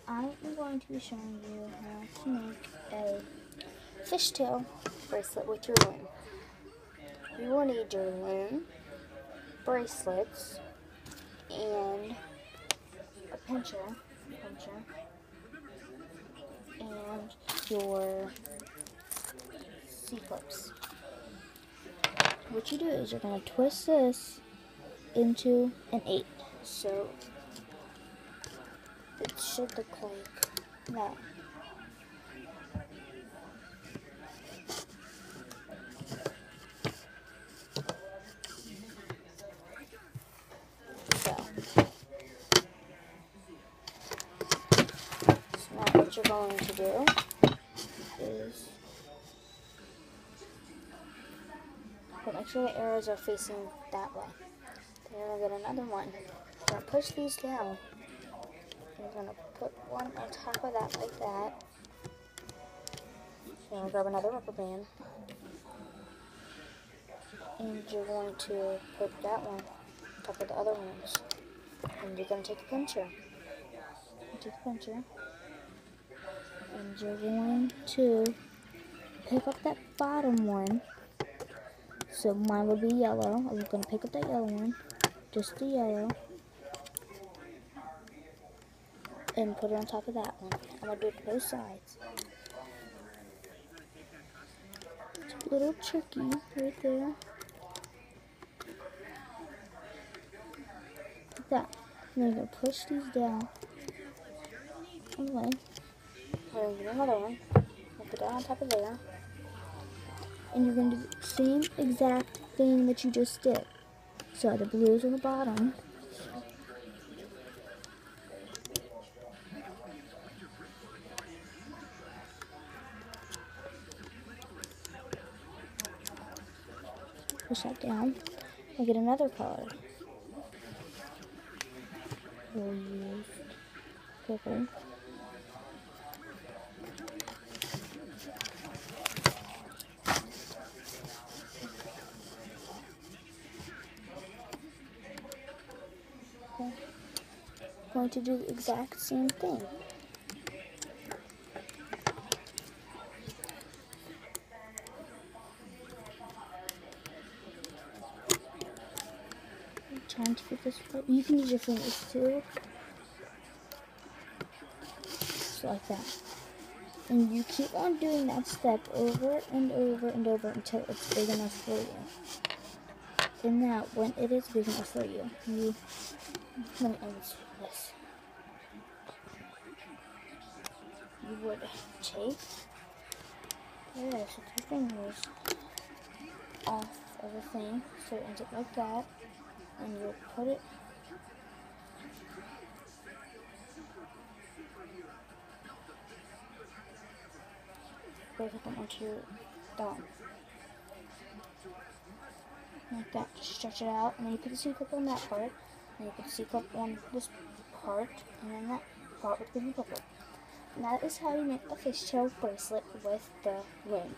I am going to be showing you how to make a fishtail bracelet with your loom. You will need your loom, bracelets, and a pincher, and your C-clips. What you do is you're going to twist this into an 8. So it should look like that. So now what you're going to do is make sure the arrows are facing that way. Then you're going to get another one. You're going to push these down. You're going to put one on top of that like that. You're going to grab another rubber band. And you're going to put that one on top of the other ones. And you're going to take a pincher. And you're going to pick up that bottom one. So mine would be yellow. I'm going to pick up that yellow one. Just the yellow. And put it on top of that one. I'm going to do it to both sides. It's a little tricky right there. Like that. And then you're going to push these down. Anyway, we're going to do another one. I'll put that on top of there. And you're going to do the same exact thing that you just did. So the blue is on the bottom. Push that down. We'll get another color. We'll use purple. Okay. Going to do the exact same thing. I'm trying to get this right. You can use your fingers too. Just like that. And you keep on doing that step over and over and over until it's big enough for you. And now, when it is big enough for you, let me unscrew this. You would take this with your fingers off of the thing, so it ends up like that, and you'll put it both of them onto your thumb. Like that, just stretch it out, and then you put the C-clip on that part, and you put the C-clip on this part, and then that part with the C-clip. And that is how you make a fishtail bracelet with the loom.